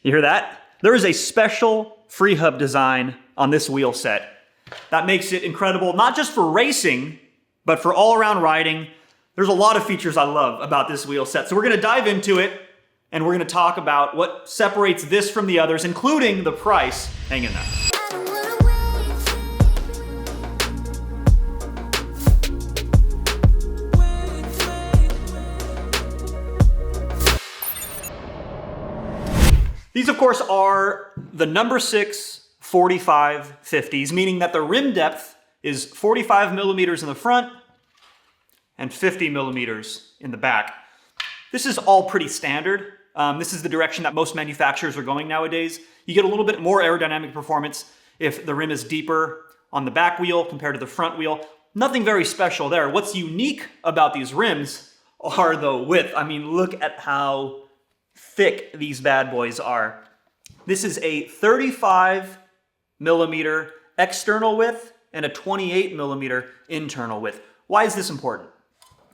You hear that? There is a special free hub design on this wheel set that makes it incredible, not just for racing, but for all-around riding. There's a lot of features I love about this wheel set. So we're gonna dive into it, and we're gonna talk about what separates this from the others, including the price. Hang in there. These, of course, are the number 6 45/50s, meaning that the rim depth is 45 millimeters in the front and 50 millimeters in the back. This is all pretty standard. This is the direction that most manufacturers are going nowadays. You get a little bit more aerodynamic performance if the rim is deeper on the back wheel compared to the front wheel. Nothing very special there. What's unique about these rims are the width. I mean, look at how thick these bad boys are. This is a 35 millimeter external width and a 28 millimeter internal width. Why is this important?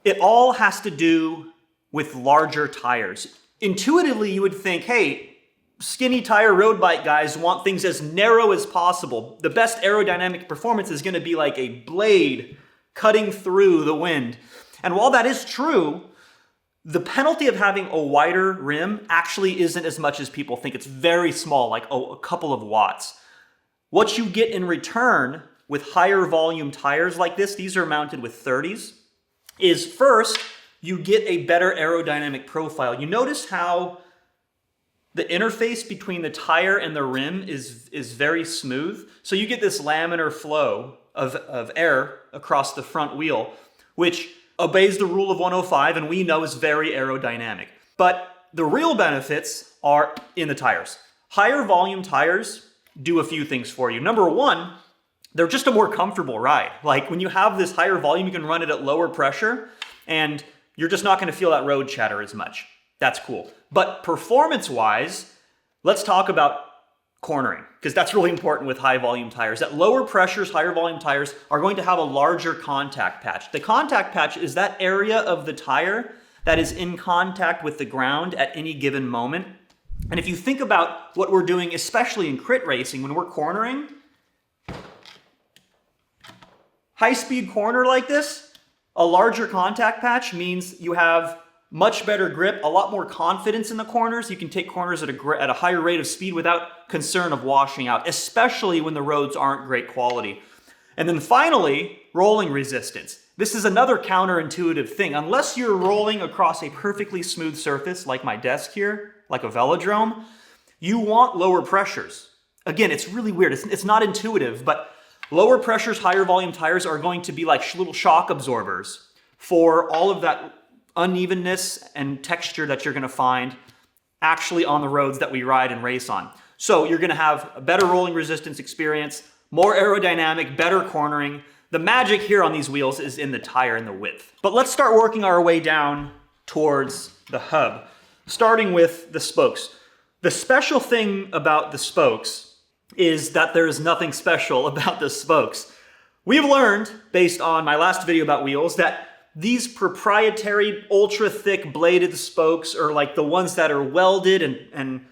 It all has to do with larger tires. Intuitively, you would think, hey, skinny tire road bike guys want things as narrow as possible. The best aerodynamic performance is going to be like a blade cutting through the wind. And while that is true, the penalty of having a wider rim actually isn't as much as people think. It's very small, like a couple of watts. What you get in return with higher volume tires like this, these are mounted with 30s, is first, you get a better aerodynamic profile. You notice how the interface between the tire and the rim is very smooth. So you get this laminar flow of air across the front wheel, which obeys the rule of 105 and we know is very aerodynamic. But the real benefits are in the tires. Higher volume tires do a few things for you. Number one, they're just a more comfortable ride. Like when you have this higher volume, you can run it at lower pressure and you're just not gonna feel that road chatter as much. That's cool. But performance-wise, let's talk about cornering, because that's really important with high volume tires. At lower pressures, higher volume tires are going to have a larger contact patch. The contact patch is that area of the tire that is in contact with the ground at any given moment. And if you think about what we're doing, especially in crit racing, when we're cornering, high-speed corner like this, a larger contact patch means you have much better grip, a lot more confidence in the corners. You can take corners at a higher rate of speed without concern of washing out, especially when the roads aren't great quality. And then finally, rolling resistance. This is another counterintuitive thing. Unless you're rolling across a perfectly smooth surface like my desk here, like a velodrome, you want lower pressures. Again, it's really weird. It's not intuitive, but lower pressures, higher volume tires are going to be like little shock absorbers for all of that unevenness and texture that you're going to find actually on the roads that we ride and race on. So you're going to have a better rolling resistance experience, more aerodynamic, better cornering. The magic here on these wheels is in the tire and the width. But let's start working our way down towards the hub, starting with the spokes. The special thing about the spokes is that there is nothing special about the spokes. We've learned, based on my last video about wheels, that these proprietary ultra thick bladed spokes are like the ones that are welded and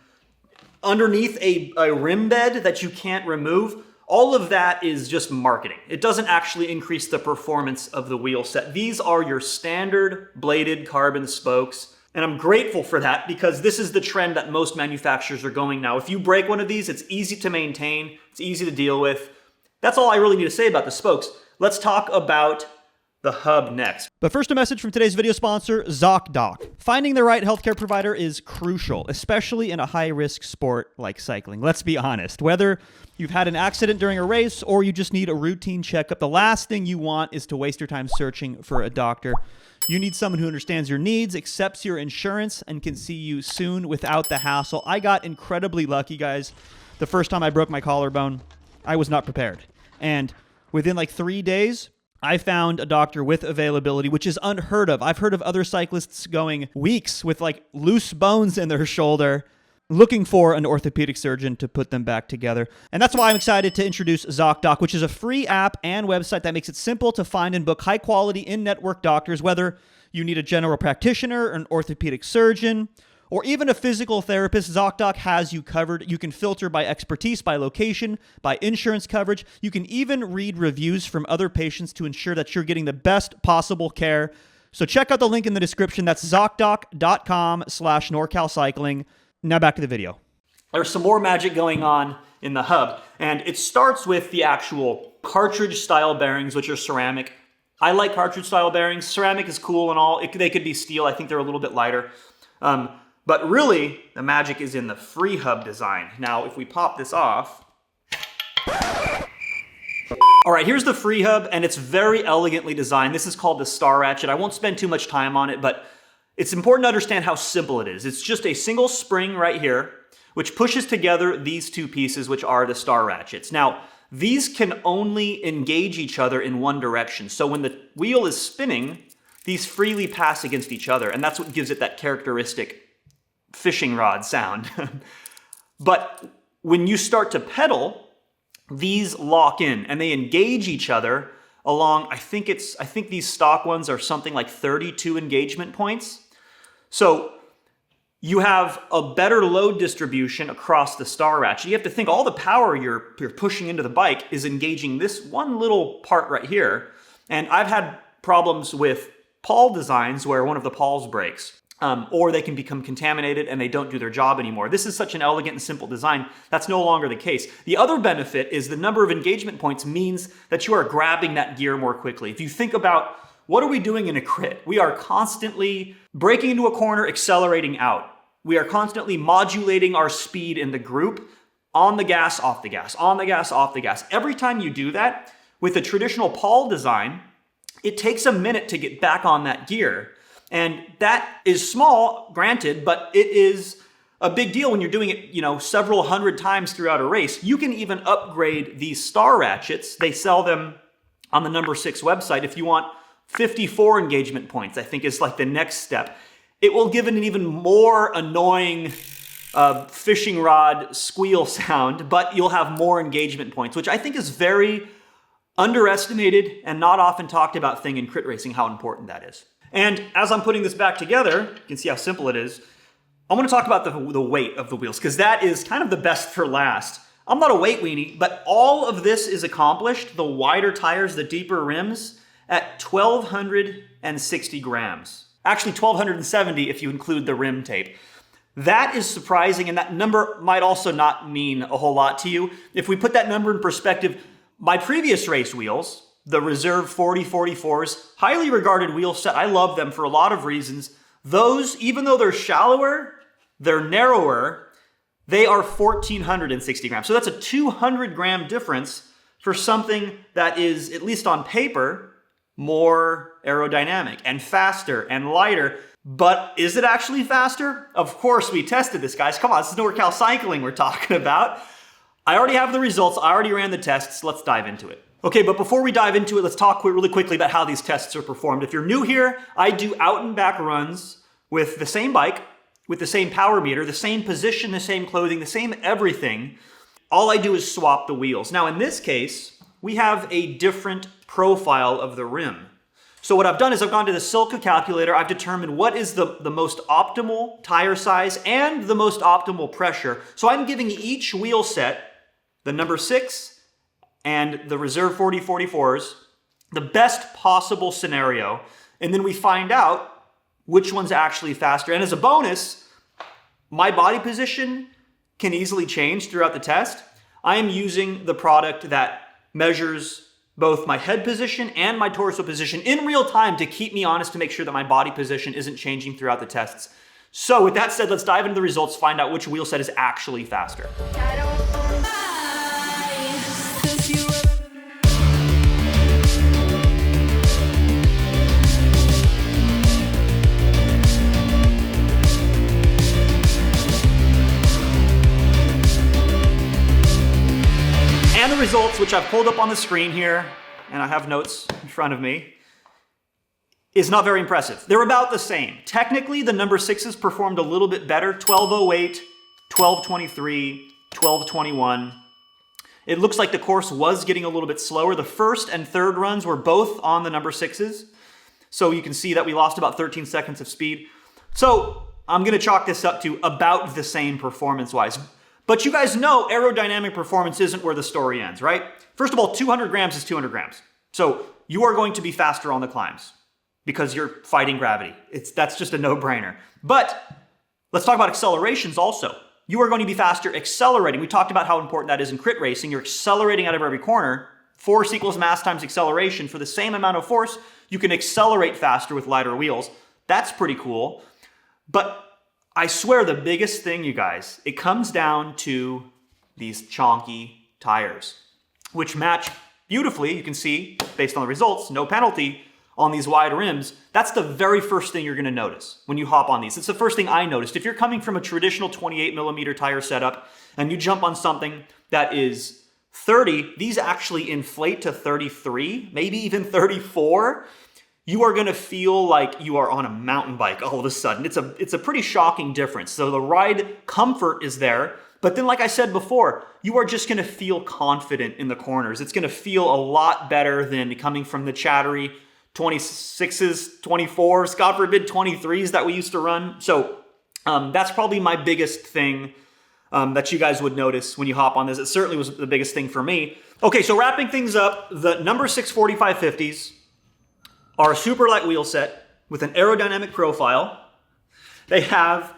underneath a rim bed that you can't remove. All of that is just marketing. It doesn't actually increase the performance of the wheel set. These are your standard bladed carbon spokes. And I'm grateful for that because this is the trend that most manufacturers are going now. If you break one of these, it's easy to maintain, it's easy to deal with. That's all I really need to say about the spokes. Let's talk about the hub next. But first, a message from today's video sponsor, ZocDoc. Finding the right healthcare provider is crucial, especially in a high-risk sport like cycling. Let's be honest. Whether you've had an accident during a race or you just need a routine checkup, the last thing you want is to waste your time searching for a doctor. You need someone who understands your needs, accepts your insurance, and can see you soon without the hassle. I got incredibly lucky, guys. The first time I broke my collarbone, I was not prepared. And within like 3 days, I found a doctor with availability, which is unheard of. I've heard of other cyclists going weeks with like loose bones in their shoulder, looking for an orthopedic surgeon to put them back together. And that's why I'm excited to introduce ZocDoc, which is a free app and website that makes it simple to find and book high-quality in-network doctors, whether you need a general practitioner, an orthopedic surgeon, or even a physical therapist, ZocDoc has you covered. You can filter by expertise, by location, by insurance coverage. You can even read reviews from other patients to ensure that you're getting the best possible care. So check out the link in the description. That's ZocDoc.com/NorCalCycling. Now back to the video. There's some more magic going on in the hub, and it starts with the actual cartridge-style bearings, which are ceramic. I like cartridge-style bearings. Ceramic is cool and all. They could be steel. I think they're a little bit lighter. But really, the magic is in the free hub design. Now, if we pop this off... All right, here's the free hub, and it's very elegantly designed. This is called the Star Ratchet. I won't spend too much time on it, but it's important to understand how simple it is. It's just a single spring right here, which pushes together these two pieces, which are the Star Ratchets. Now, these can only engage each other in one direction. So when the wheel is spinning, these freely pass against each other, and that's what gives it that characteristic fishing rod sound. But when you start to pedal, these lock in and they engage each other along, I think these stock ones are something like 32 engagement points. So you have a better load distribution across the Star Ratchet. You have to think all the power you're pushing into the bike is engaging this one little part right here. And I've had problems with pawl designs where one of the pawls breaks. Or they can become contaminated and they don't do their job anymore. This is such an elegant and simple design. That's no longer the case. The other benefit is the number of engagement points means that you are grabbing that gear more quickly. If you think about what are we doing in a crit? We are constantly braking into a corner, accelerating out. We are constantly modulating our speed in the group, on the gas, off the gas, on the gas, off the gas. Every time you do that with a traditional pawl design, it takes a minute to get back on that gear. And that is small, granted, but it is a big deal when you're doing it, several hundred times throughout a race. You can even upgrade these Star Ratchets. They sell them on the number 6 website. If you want 54 engagement points, I think is like the next step. It will give it an even more annoying fishing rod squeal sound, but you'll have more engagement points, which I think is very underestimated and not often talked about thing in crit racing, how important that is. And as I'm putting this back together, you can see how simple it is. I want to talk about the weight of the wheels, because that is kind of the best for last. I'm not a weight weenie, but all of this is accomplished, the wider tires, the deeper rims, at 1,260 grams. Actually, 1,270 if you include the rim tape. That is surprising, and that number might also not mean a whole lot to you. If we put that number in perspective, my previous race wheels, the Reserve 4044s, highly regarded wheel set. I love them for a lot of reasons. Those, even though they're shallower, they're narrower, they are 1,460 grams. So that's a 200 gram difference for something that is, at least on paper, more aerodynamic and faster and lighter. But is it actually faster? Of course, we tested this, guys. Come on, this is NorCal Cycling we're talking about. I already have the results. I already ran the tests. Let's dive into it. Okay, but before we dive into it, let's talk really quickly about how these tests are performed. If you're new here, I do out and back runs with the same bike, with the same power meter, the same position, the same clothing, the same everything. All I do is swap the wheels. Now in this case, we have a different profile of the rim. So what I've done is I've gone to the Silca calculator. I've determined what is the most optimal tire size and the most optimal pressure. So I'm giving each wheel set, the number 6, and the Reserve 4044s, the best possible scenario, and then we find out which one's actually faster. And as a bonus, my body position can easily change throughout the test. I am using the product that measures both my head position and my torso position in real time to keep me honest, to make sure that my body position isn't changing throughout the tests. So with that said, let's dive into the results, find out which wheel set is actually faster. And the results, which I've pulled up on the screen here, and I have notes in front of me, is not very impressive. They're about the same. Technically, the number 6s performed a little bit better. 12:08, 12:23, 12:21. It looks like the course was getting a little bit slower. The first and third runs were both on the number 6s. So you can see that we lost about 13 seconds of speed. So I'm gonna chalk this up to about the same performance-wise. But you guys know aerodynamic performance isn't where the story ends, right? First of all, 200 grams is 200 grams. So you are going to be faster on the climbs because you're fighting gravity. That's just a no-brainer. But let's talk about accelerations also. You are going to be faster accelerating. We talked about how important that is in crit racing. You're accelerating out of every corner. Force equals mass times acceleration. For the same amount of force, you can accelerate faster with lighter wheels. That's pretty cool. But I swear the biggest thing, you guys, it comes down to these chonky tires, which match beautifully. You can see, based on the results, no penalty on these wide rims. That's the very first thing you're gonna notice when you hop on these. It's the first thing I noticed. If you're coming from a traditional 28 millimeter tire setup and you jump on something that is 30, these actually inflate to 33, maybe even 34. You are gonna feel like you are on a mountain bike all of a sudden. It's a pretty shocking difference. So the ride comfort is there, but then like I said before, you are just gonna feel confident in the corners. It's gonna feel a lot better than coming from the chattery 26s, 24s, God forbid 23s that we used to run. So that's probably my biggest thing that you guys would notice when you hop on this. It certainly was the biggest thing for me. Okay, so wrapping things up, the number 6 4550s are a super light wheel set with an aerodynamic profile. They have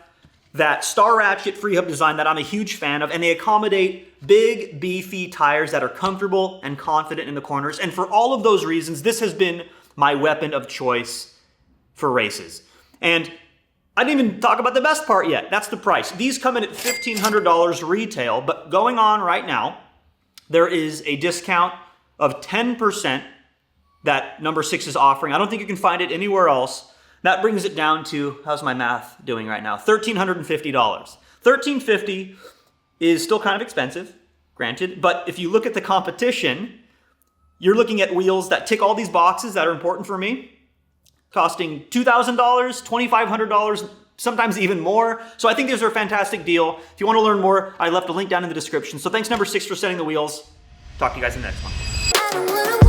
that Star Ratchet free hub design that I'm a huge fan of, and they accommodate big, beefy tires that are comfortable and confident in the corners. And for all of those reasons, this has been my weapon of choice for races. And I didn't even talk about the best part yet. That's the price. These come in at $1,500 retail, but going on right now, there is a discount of 10% that number 6 is offering. I don't think you can find it anywhere else. That brings it down to, how's my math doing right now? $1,350. $1,350 is still kind of expensive, granted, but if you look at the competition, you're looking at wheels that tick all these boxes that are important for me, costing $2,000, $2,500, sometimes even more. So I think these are a fantastic deal. If you want to learn more, I left a link down in the description. So thanks number 6 for setting the wheels. Talk to you guys in the next one.